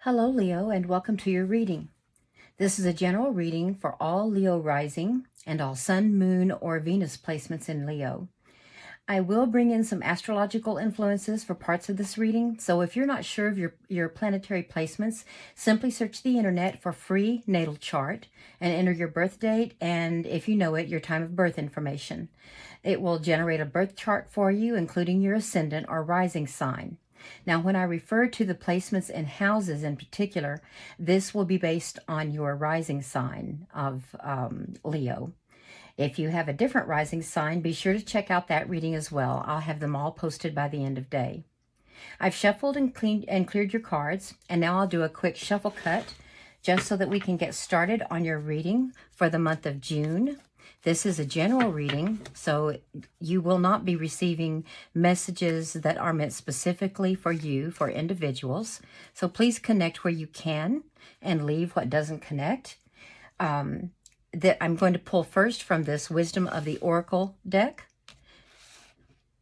Hello, Leo, and welcome to your reading. This is a general reading for all Leo rising and all Sun, Moon, or Venus placements in Leo. I will bring in some astrological influences for parts of this reading, so if you're not sure of your planetary placements, simply search the internet for free natal chart and enter your birth date and, if you know it, your time of birth information. It will generate a birth chart for you, including your ascendant or rising sign. Now, when I refer to the placements in houses in particular, this will be based on your rising sign of Leo. If you have a different rising sign, be sure to check out that reading as well. I'll have them all posted by the end of day. I've shuffled and cleaned and cleared your cards, and now I'll do a quick shuffle cut just so that we can get started on your reading for the month of June. This is a general reading, so you will not be receiving messages that are meant specifically for you, for individuals. So please connect where you can and leave what doesn't connect. That I'm going to pull first from this Wisdom of the Oracle deck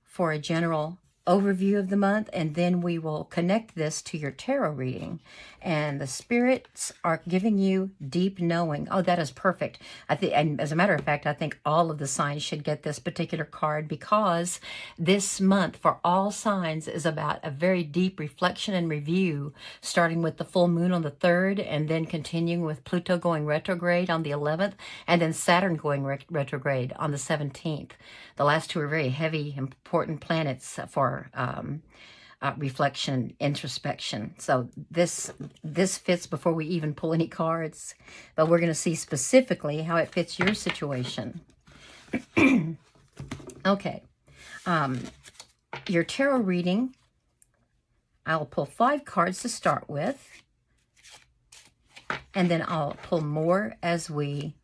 for a general overview of the month, and then we will connect this to your tarot reading. And the spirits are giving you deep knowing. Oh, that is perfect. And as a matter of fact, I think all of the signs should get this particular card, because this month for all signs is about a very deep reflection and review, starting with the full moon on the 3rd, and then continuing with Pluto going retrograde on the 11th, and then Saturn going retrograde on the 17th. The last two are very heavy, important planets for reflection, introspection. So this fits before we even pull any cards, but we're going to see specifically how it fits your situation. Okay, your tarot reading, I'll pull 5 cards to start with, and then I'll pull more as we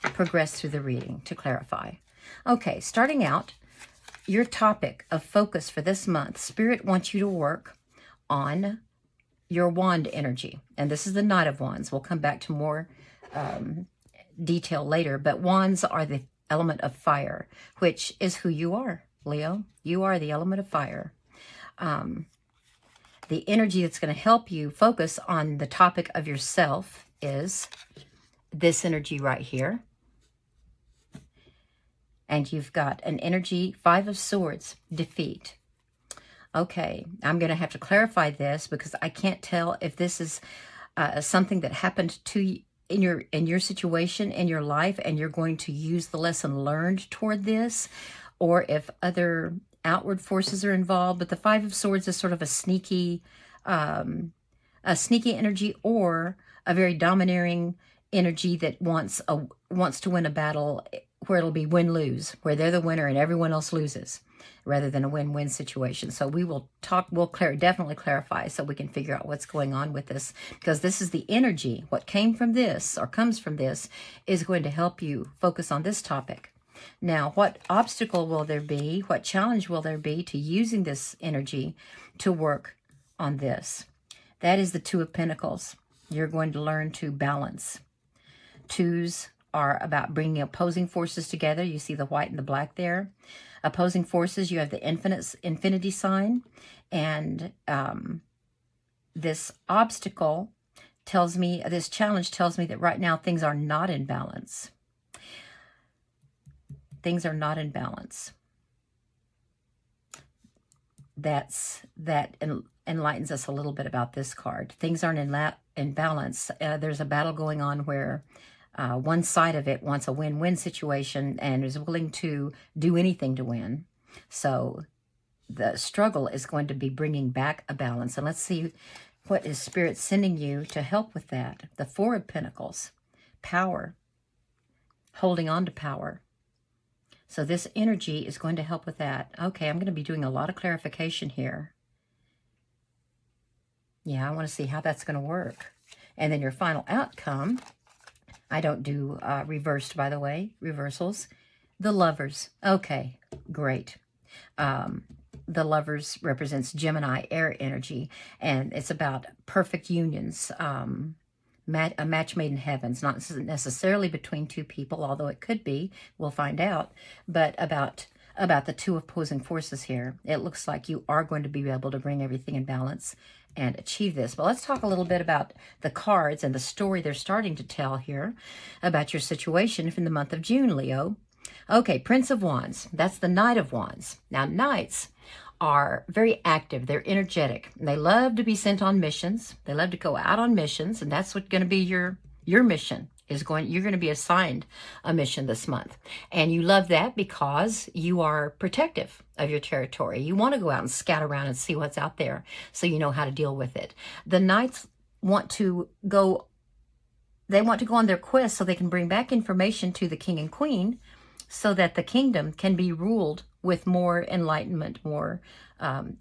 progress through the reading to clarify. Okay, starting out, your topic of focus for this month, Spirit wants you to work on your wand energy. And this is the Knight of Wands. We'll come back to more detail later, but wands are the element of fire, which is who you are, Leo. You are the element of fire. The energy that's going to help you focus on the topic of yourself is this energy right here. And you've got an energy, 5 of Swords, defeat. Okay, I'm going to have to clarify this because I can't tell if this is something that happened to you in your situation, in your life, and you're going to use the lesson learned toward this, or if other outward forces are involved. But the 5 of Swords is sort of a sneaky energy, or a very domineering energy that wants to win a battle where it'll be win-lose, where they're the winner and everyone else loses, rather than a win-win situation. So we'll definitely clarify so we can figure out what's going on with this, because this is the energy. What came from this or comes from this is going to help you focus on this topic. Now, what obstacle will there be? What challenge will there be to using this energy to work on this? That is the 2 of Pentacles. You're going to learn to balance. 2s are about bringing opposing forces together. You see the white and the black there. Opposing forces, you have the infinity sign. And this obstacle tells me, this challenge tells me that right now things are not in balance. Things are not in balance. That enlightens us a little bit about this card. Things aren't in balance. There's a battle going on where one side of it wants a win-win situation and is willing to do anything to win. So the struggle is going to be bringing back a balance. And let's see what is Spirit sending you to help with that. The 4 of Pentacles, power, holding on to power. So this energy is going to help with that. Okay, I'm going to be doing a lot of clarification here. Yeah, I want to see how that's going to work. And then your final outcome, I don't do reversed, by the way, reversals. The Lovers. Okay, great. The Lovers represents Gemini air energy, and it's about perfect unions, a match made in heaven. It's not necessarily between 2 people, although it could be. We'll find out. But about the 2 opposing forces here, it looks like you are going to be able to bring everything in balance and achieve this. But let's talk a little bit about the cards and the story they're starting to tell here about your situation from the month of June, Leo. Okay, Prince of Wands. That's the Knight of Wands. Now, Knights are very active. They're energetic. They love to be sent on missions. They love to go out on missions, and that's what's going to be your mission. You're going to be assigned a mission this month. And you love that because you are protective of your territory. You want to go out and scout around and see what's out there so you know how to deal with it. The Knights want to go on their quest so they can bring back information to the king and queen so that the kingdom can be ruled with more enlightenment, more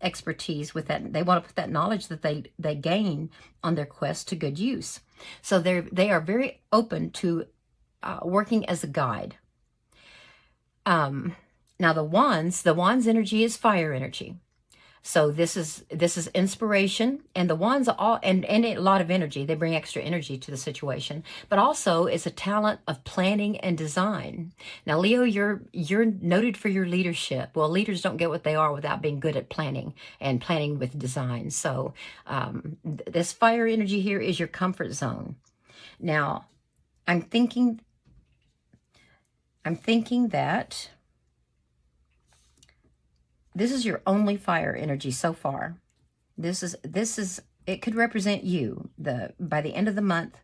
expertise with that. They want to put that knowledge that they gain on their quest to good use. So they are very open to working as a guide. Now the wands energy is fire energy. So this is inspiration, and the wands are and a lot of energy. They bring extra energy to the situation, but also it's a talent of planning and design. Now, Leo, you're noted for your leadership. Well, leaders don't get what they are without being good at planning and planning with design. So this fire energy here is your comfort zone. Now, I'm thinking that this is your only fire energy so far. This is it could represent you. By the end of the month,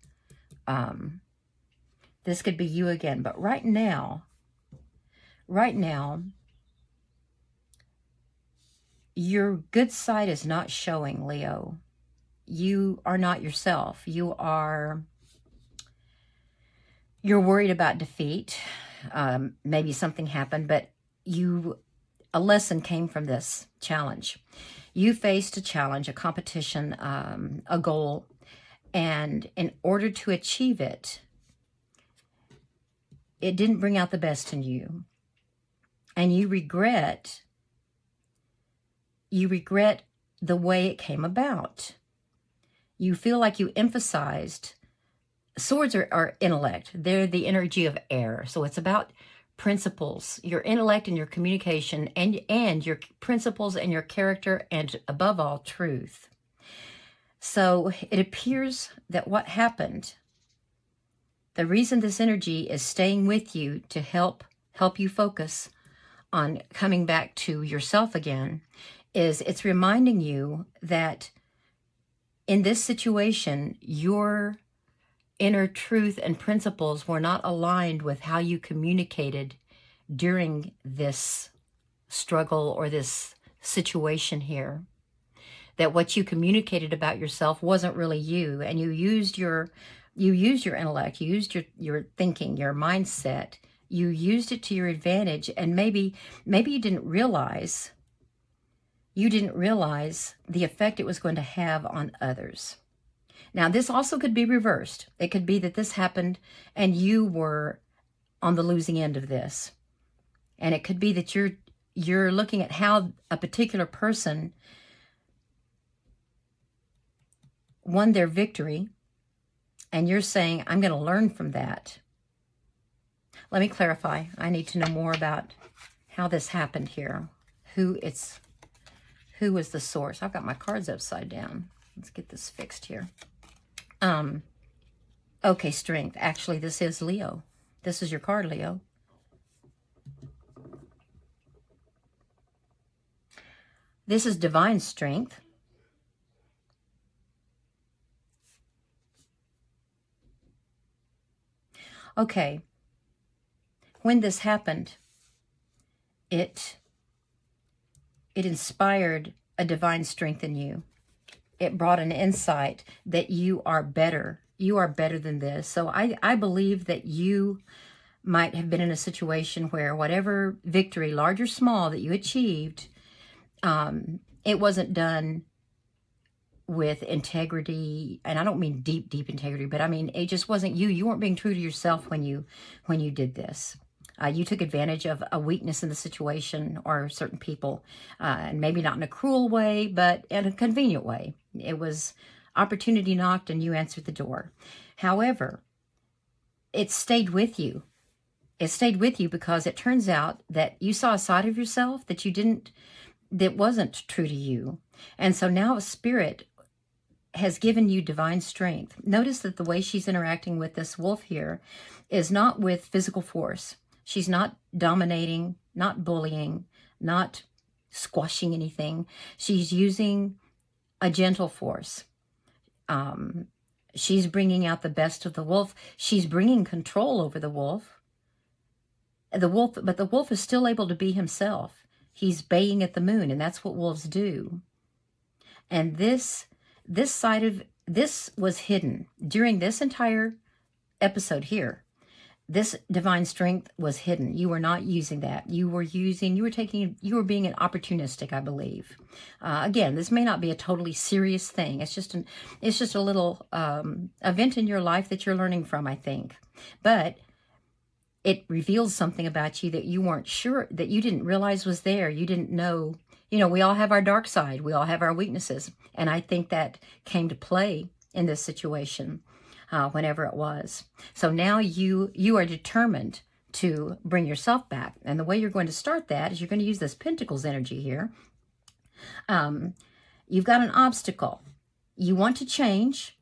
this could be you again. But right now, your good side is not showing, Leo. You are not yourself. You're worried about defeat. Maybe something happened, but a lesson came from this challenge. You faced a challenge, a competition, a goal, and in order to achieve it, it didn't bring out the best in you. And you regret the way it came about. You feel like you emphasized, swords are intellect. They're the energy of air. So it's about principles, your intellect and your communication, and your principles and your character, and above all, truth. So it appears that what happened, the reason this energy is staying with you to help you focus on coming back to yourself again, is it's reminding you that in this situation, your inner truth and principles were not aligned with how you communicated during this struggle or this situation here. That what you communicated about yourself wasn't really you, and you used your intellect, you used your thinking, your mindset, you used it to your advantage, and maybe you didn't realize the effect it was going to have on others. Now, this also could be reversed. It could be that this happened and you were on the losing end of this. And it could be that you're looking at how a particular person won their victory, and you're saying, I'm going to learn from that. Let me clarify. I need to know more about how this happened here. Who was the source? I've got my cards upside down. Let's get this fixed here. Okay, strength. Actually, this is Leo. This is your card, Leo. This is divine strength. Okay. When this happened, it inspired a divine strength in you. It brought an insight that you are better. You are better than this. So I believe that you might have been in a situation where whatever victory, large or small, that you achieved, it wasn't done with integrity. And I don't mean deep integrity, but I mean, it just wasn't you. You weren't being true to yourself when you did this. You took advantage of a weakness in the situation or certain people, and maybe not in a cruel way, but in a convenient way. It was opportunity knocked and you answered the door. However, it stayed with you. It stayed with you because it turns out that you saw a side of yourself that wasn't true to you. And so now a spirit has given you divine strength. Notice that the way she's interacting with this wolf here is not with physical force. She's not dominating, not bullying, not squashing anything. She's using a gentle force. She's bringing out the best of the wolf. She's bringing control over the wolf. But the wolf is still able to be himself. He's baying at the moon, and that's what wolves do. And this was hidden during this entire episode here. This divine strength was hidden. You were not using that. You were being an opportunistic, I believe. Again, this may not be a totally serious thing. It's just a little event in your life that you're learning from, I think. But it reveals something about you that you weren't sure, that you didn't realize was there. You didn't know. You know, we all have our dark side. We all have our weaknesses. And I think that came to play in this situation, whenever it was. So now you are determined to bring yourself back. And the way you're going to start that is you're going to use this Pentacles energy here. You've got an obstacle. You want to change.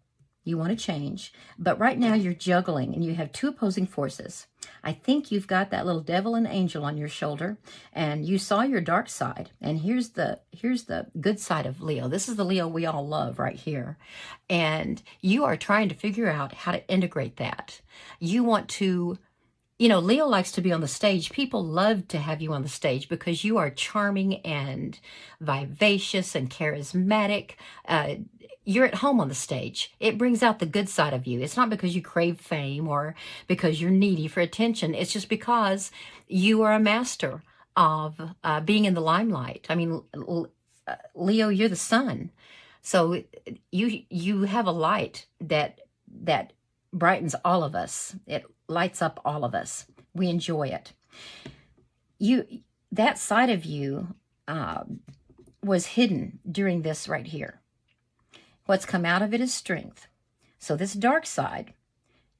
But right now you're juggling and you have two opposing forces. I think you've got that little devil and angel on your shoulder, and you saw your dark side. And here's the good side of Leo. This is the Leo we all love right here. And you are trying to figure out how to integrate that. You want to, Leo likes to be on the stage. People love to have you on the stage because you are charming and vivacious and charismatic. You're at home on the stage. It brings out the good side of you. It's not because you crave fame or because you're needy for attention. It's just because you are a master of being in the limelight. I mean, Leo, you're the sun. So you have a light that brightens all of us. It lights up all of us. We enjoy it. That side of you was hidden during this right here. What's come out of it is strength. So this dark side,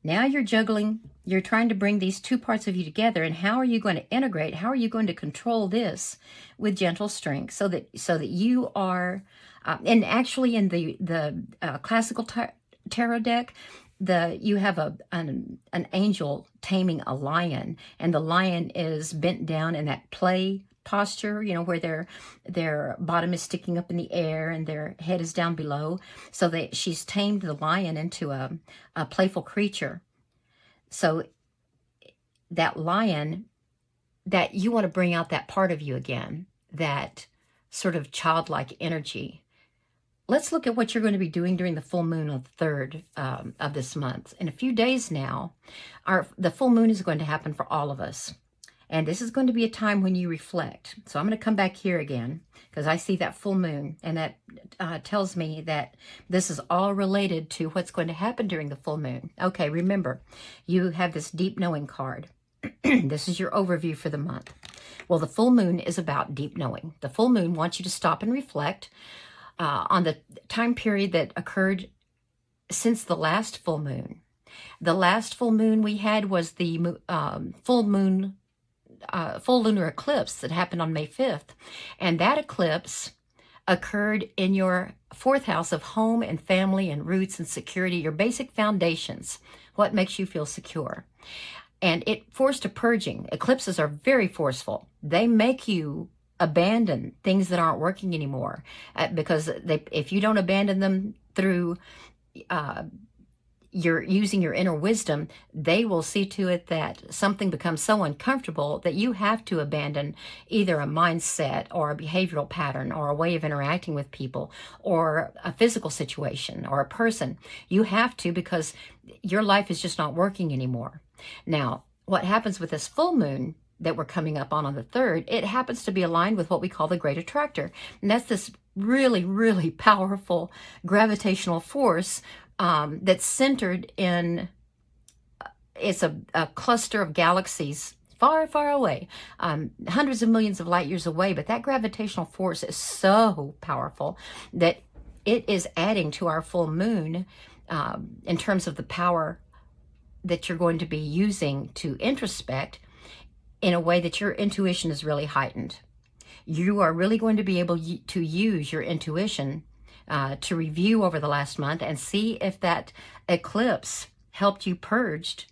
now you're juggling, you're trying to bring these two parts of you together. And how are you going to integrate? How are you going to control this with gentle strength so that you are, and actually in the classical tarot deck, you have an angel taming a lion, and the lion is bent down in that play posture, where their bottom is sticking up in the air and their head is down below. So that she's tamed the lion into a playful creature. So that lion, that you want to bring out that part of you again, that sort of childlike energy. Let's look at what you're going to be doing during the full moon on the 3rd of this month. In a few days now, the full moon is going to happen for all of us. And this is going to be a time when you reflect. So I'm going to come back here again because I see that full moon, and that tells me that this is all related to what's going to happen during the full moon. Okay, remember, you have this deep knowing card. This is your overview for the month. Well, the full moon is about deep knowing. The full moon wants you to stop and reflect on the time period that occurred since the last full moon. The last full moon we had was the full lunar eclipse that happened on May 5th. And that eclipse occurred in your 4th house of home and family and roots and security, your basic foundations, what makes you feel secure. And it forced a purging. Eclipses are very forceful. They make you abandon things that aren't working anymore, because if you don't abandon them through you're using your inner wisdom, they will see to it that something becomes so uncomfortable that you have to abandon either a mindset or a behavioral pattern or a way of interacting with people or a physical situation or a person. You have to, because your life is just not working anymore. Now, what happens with this full moon that we're coming up on the 3rd, it happens to be aligned with what we call the Great Attractor. And that's this really, really powerful gravitational force that's centered in, it's a cluster of galaxies far, far away, hundreds of millions of light years away. But that gravitational force is so powerful that it is adding to our full moon in terms of the power that you're going to be using to introspect in a way that your intuition is really heightened. You are really going to be able to use your intuition to review over the last month and see if that eclipse help you purge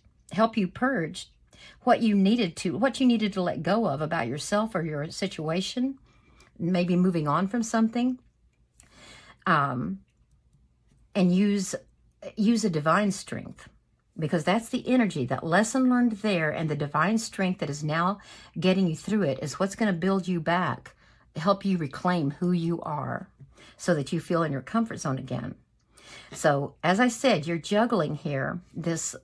what you needed to let go of about yourself or your situation, maybe moving on from something, and use a divine strength, because that's the energy, that lesson learned there, and the divine strength that is now getting you through it is what's going to build you back, help you reclaim who you are so that you feel in your comfort zone again. So as I said, you're juggling here this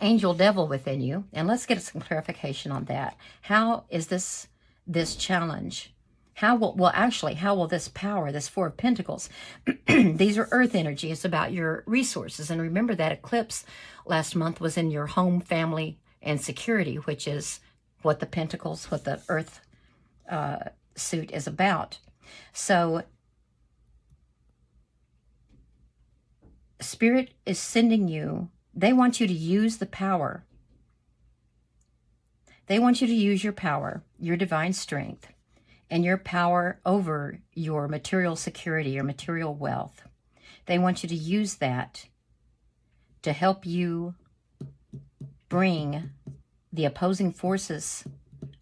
angel devil within you, and let's get some clarification on that. How is this challenge? How will this power, this Four of Pentacles, these are earth energy, it's about your resources. And remember that eclipse last month was in your home, family, and security, which is what the Pentacles, what the earth suit is about. So Spirit is sending you, they want you to use the power. They want you to use your power, your divine strength, and your power over your material security, your material wealth. They want you to use that to help you bring the opposing forces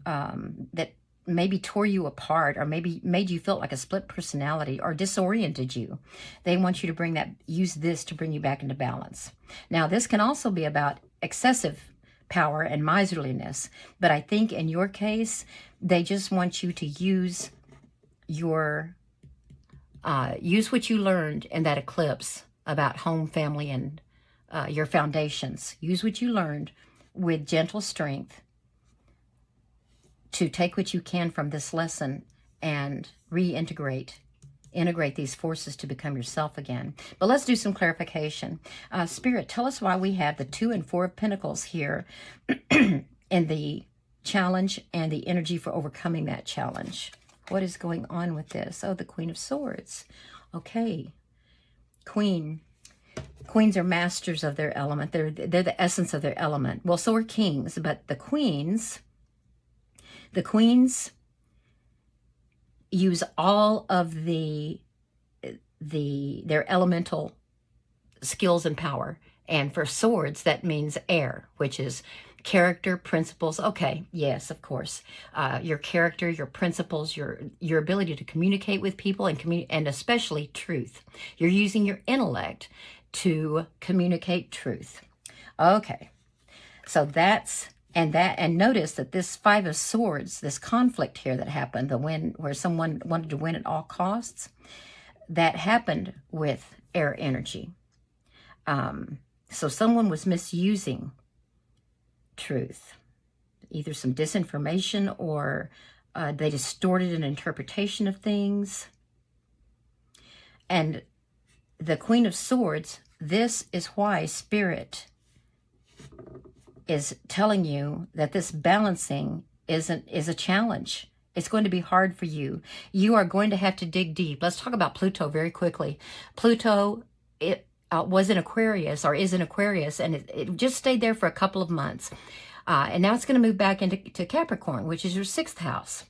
that maybe tore you apart, or maybe made you feel like a split personality, or disoriented you. They want you to use this to bring you back into balance. Now, this can also be about excessive power and miserliness, but I think in your case, they just want you to use what you learned in that eclipse about home, family, and your foundations. Use what you learned with gentle strength to take what you can from this lesson and integrate these forces to become yourself again. But let's do some clarification. Spirit, tell us why we have the 2 and 4 of Pentacles here in the challenge and the energy for overcoming that challenge. What is going on with this? Oh, the Queen of Swords. Okay. Queens are masters of their element. They're the essence of their element. Well, so are kings, but the queens use all of their elemental skills and power. And for swords, that means air, which is character, principles. Okay, yes, of course. Your character, your principles, your ability to communicate with people, and especially truth. You're using your intellect to communicate truth. Okay, so and notice that this 5 of Swords, this conflict here that happened, where someone wanted to win at all costs, that happened with air energy. So someone was misusing truth, either some disinformation, or they distorted an interpretation of things. And the Queen of Swords, this is why Spirit is telling you that this balancing is a challenge. It's going to be hard for you. You are going to have to dig deep. Let's talk about Pluto very quickly. Pluto, was in Aquarius, or is in Aquarius, and it just stayed there for a couple of months. And now it's going to move back into Capricorn, which is your 6th house.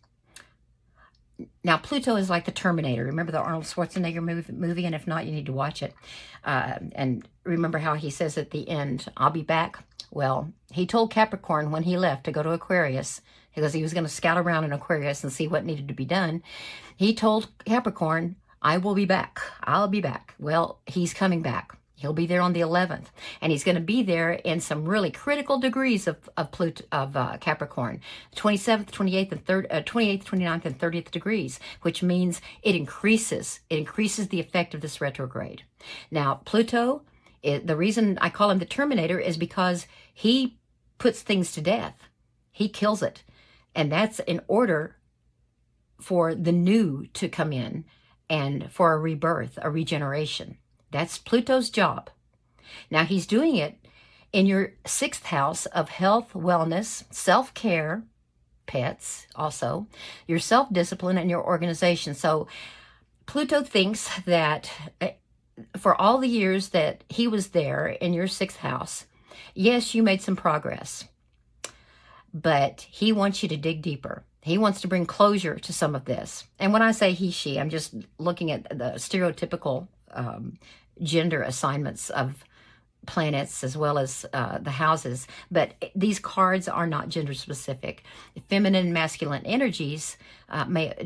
Now, Pluto is like the Terminator. Remember the Arnold Schwarzenegger movie? And if not, you need to watch it. And remember how he says at the end, I'll be back. Well, he told Capricorn when he left to go to Aquarius, because he was going to scout around in Aquarius and see what needed to be done. He told Capricorn, I will be back. I'll be back. Well, he's coming back. He'll be there on the 11th, and he's going to be there in some really critical degrees of Capricorn, 27th, 28th, and 28th, 29th, and 30th degrees, which means it increases the effect of this retrograde. Now, Pluto, the reason I call him the Terminator is because he puts things to death. He kills it, and that's in order for the new to come in and for a rebirth, a regeneration. That's Pluto's job. Now, he's doing it in your 6th house of health, wellness, self-care, pets also, your self-discipline, and your organization. So Pluto thinks that for all the years that he was there in your 6th house, yes, you made some progress, but he wants you to dig deeper. He wants to bring closure to some of this. And when I say he, she, I'm just looking at the stereotypical gender assignments of planets as well as the houses. But these cards are not gender specific. Feminine and masculine energies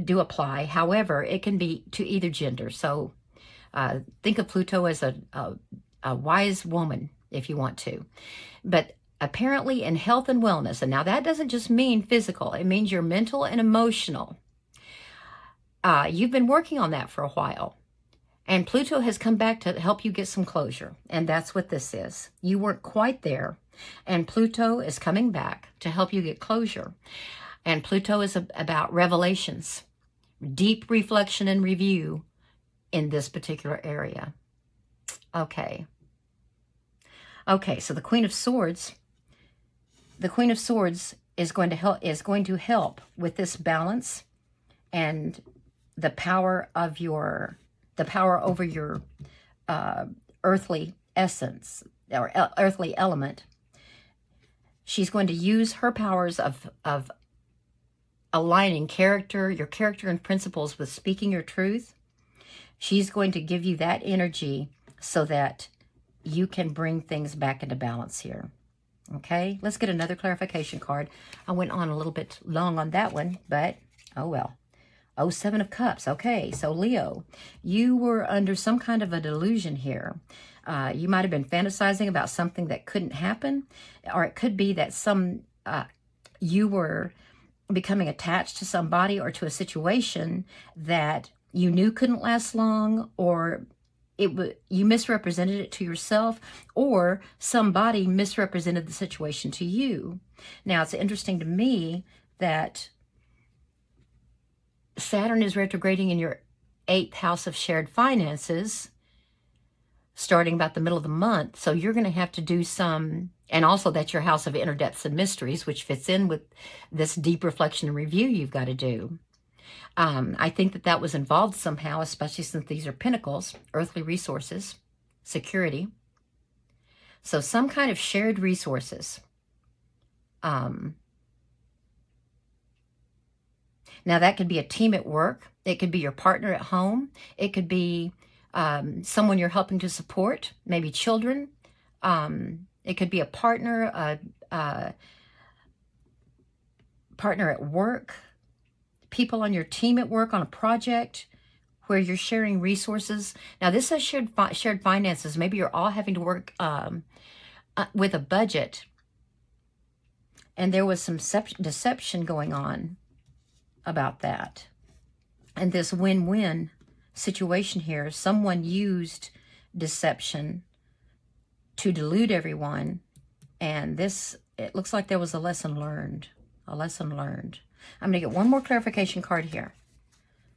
do apply. However, it can be to either gender. So think of Pluto as a wise woman if you want to. But apparently in health and wellness, and now that doesn't just mean physical, it means your mental and emotional. You've been working on that for a while. And Pluto has come back to help you get some closure. And that's what this is. You weren't quite there. And Pluto is coming back to help you get closure. And Pluto is about revelations, deep reflection and review in this particular area. Okay. Okay, so the Queen of Swords. The Queen of Swords is going to help with this balance and the power of the power over your earthly essence or earthly element. She's going to use her powers of aligning your character and principles with speaking your truth. She's going to give you that energy so that you can bring things back into balance here. Okay, let's get another clarification card. I went on a little bit long on that one, but oh well. Oh, Seven of Cups. Okay, so Leo, you were under some kind of a delusion here. You might have been fantasizing about something that couldn't happen, or it could be that you were becoming attached to somebody or to a situation that you knew couldn't last long, or you misrepresented it to yourself, or somebody misrepresented the situation to you. Now, it's interesting to me that Saturn is retrograding in your 8th house of shared finances, starting about the middle of the month. So you're going to have to do some, and also that's your house of inner depths and mysteries, which fits in with this deep reflection and review you've got to do. I think that was involved somehow, especially since these are pentacles, earthly resources, security. So some kind of shared resources. Now that could be a team at work. It could be your partner at home. It could be someone you're helping to support, maybe children. It could be a partner at work, people on your team at work on a project where you're sharing resources. Now this says shared finances. Maybe you're all having to work with a budget, and there was some deception going on about that. And this win-win situation here, someone used deception to delude everyone, and it looks like there was a lesson learned. A lesson learned. I'm going to get one more clarification card here.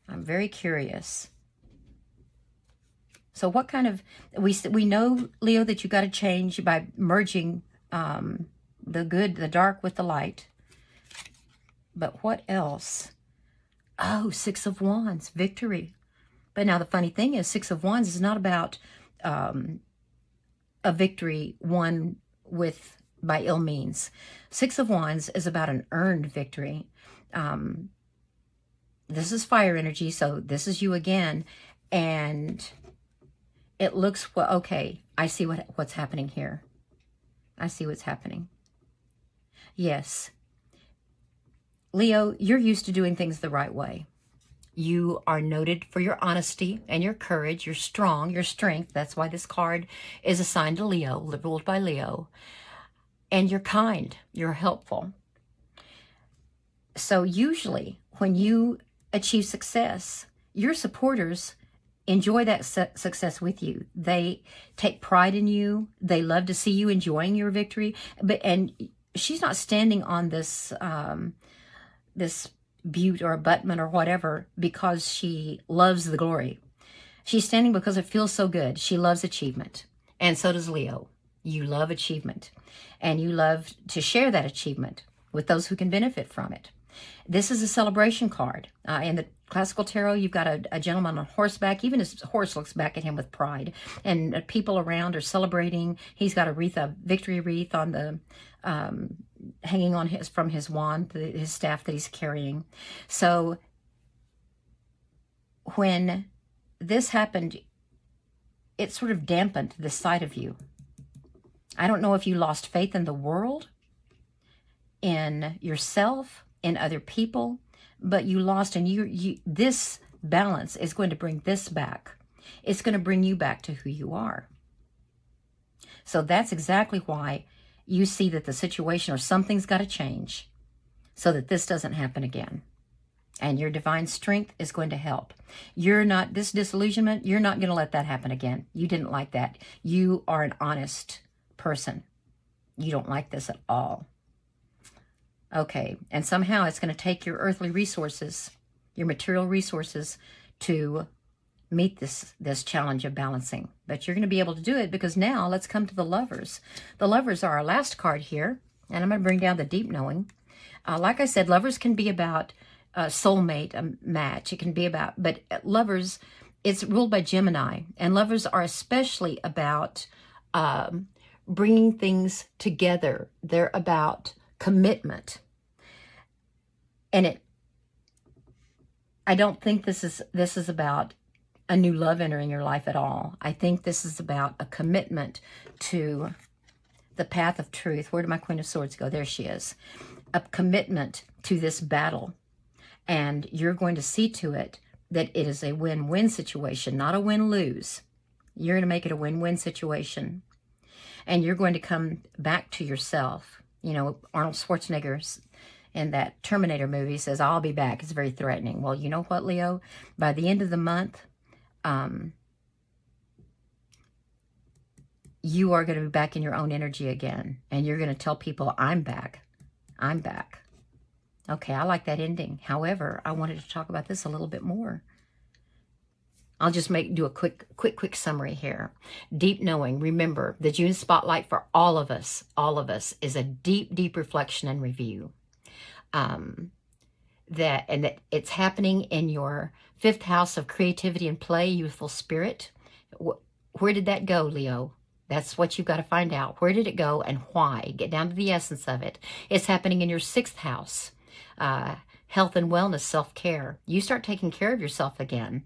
I'm very curious. So what kind of, we know, Leo, that you got to change by merging the dark with the light. But what else? Oh, Six of Wands, victory. But now the funny thing is, Six of Wands is not about a victory won by ill means. Six of Wands is about an earned victory. This is fire energy, so this is you again. And it looks, well, okay, I see what's happening here. I see what's happening. Yes. Leo, you're used to doing things the right way. You are noted for your honesty and your courage. You're strong, your strength. That's why this card is assigned to Leo, ruled by Leo. And you're kind. You're helpful. So usually when you achieve success, your supporters enjoy that success with you. They take pride in you. They love to see you enjoying your victory. And she's not standing on this this butte or abutment or whatever because she loves the glory. She's standing because it feels so good. She loves achievement. And so does Leo. You love achievement. And you love to share that achievement with those who can benefit from it. This is a celebration card. In the classical tarot, you've got a gentleman on horseback. Even his horse looks back at him with pride. And people around are celebrating. He's got a victory wreath on the hanging on from his wand, his staff that he's carrying. So when this happened, it sort of dampened the side of you. I don't know if you lost faith in the world, in yourself, in other people, but you lost, and this balance is going to bring this back. It's going to bring you back to who you are. So that's exactly why you see that the situation or something's got to change so that this doesn't happen again. And your divine strength is going to help. This disillusionment, you're not going to let that happen again. You didn't like that. You are an honest person. You don't like this at all. Okay, and somehow it's going to take your earthly resources, your material resources, to meet this challenge of balancing. But you're going to be able to do it, because now let's come to the Lovers. The Lovers are our last card here, and I'm going to bring down the Deep Knowing. Like I said, Lovers can be about a soulmate, a match. It can be about, but Lovers, it's ruled by Gemini, and Lovers are especially about bringing things together. They're about commitment. And I don't think this is about a new love entering your life at all. I think this is about a commitment to the path of truth. Where did my Queen of Swords go? There she is. A commitment to this battle. And you're going to see to it that it is a win-win situation, not a win-lose. You're going to make it a win-win situation. And you're going to come back to yourself. You know, Arnold Schwarzenegger's in that Terminator movie says, I'll be back. It's very threatening. Well, you know what, Leo? By the end of the month, you are going to be back in your own energy again. And you're going to tell people, I'm back. I'm back. Okay, I like that ending. However, I wanted to talk about this a little bit more. I'll just do a quick summary here. Deep Knowing. Remember, the June Spotlight for all of us is a deep reflection and review. That it's happening in your 5th house of creativity and play, youthful spirit. Where did that go, Leo? That's what you've got to find out. Where did it go and why? Get down to the essence of it. It's happening in your 6th house. Health and wellness, self-care. You start taking care of yourself again.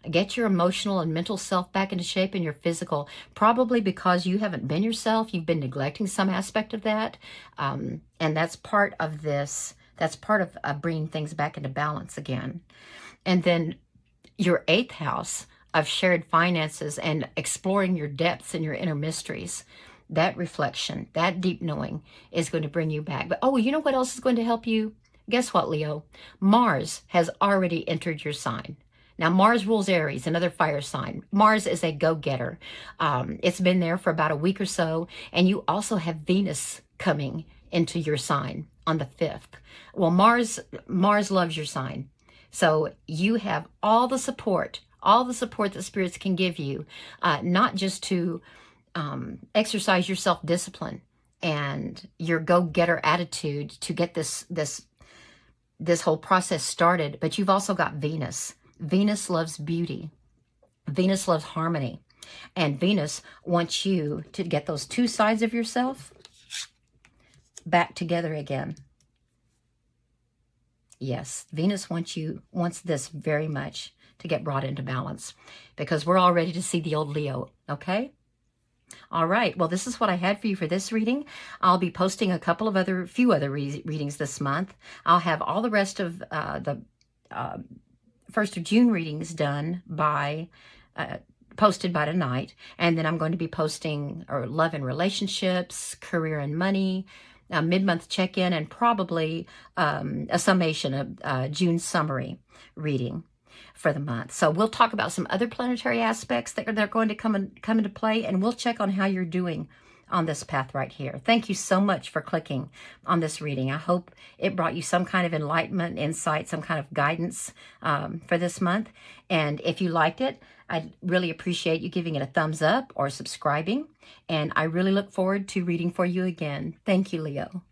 Get your emotional and mental self back into shape, and your physical. Probably because you haven't been yourself. You've been neglecting some aspect of that. And that's part of this. That's part of bringing things back into balance again. And then your 8th house of shared finances and exploring your depths and your inner mysteries. That reflection, that deep knowing is going to bring you back. But oh, you know what else is going to help you? Guess what, Leo? Mars has already entered your sign. Now, Mars rules Aries, another fire sign. Mars is a go-getter. It's been there for about a week or so. And you also have Venus coming into your sign on the 5th. Well, Mars loves your sign. So you have all the support that spirits can give you, not just to exercise your self-discipline and your go-getter attitude to get this whole process started, but you've also got Venus. Venus loves beauty. Venus loves harmony. And Venus wants you to get those two sides of yourself back together again. Yes, Venus wants this very much to get brought into balance, because we're all ready to see the old Leo, okay? All right, well, this is what I had for you for this reading. I'll be posting a few other readings this month. I'll have all the rest of the 1st of June readings done posted by tonight. And then I'm going to be posting love and relationships, career and money, a mid-month check-in, and probably a summation of June summary reading for the month. So we'll talk about some other planetary aspects that are going to come into play, and we'll check on how you're doing on this path right here. Thank you so much for clicking on this reading. I hope it brought you some kind of enlightenment, insight, some kind of guidance for this month. And if you liked it, I'd really appreciate you giving it a thumbs up or subscribing. And I really look forward to reading for you again. Thank you, Leo.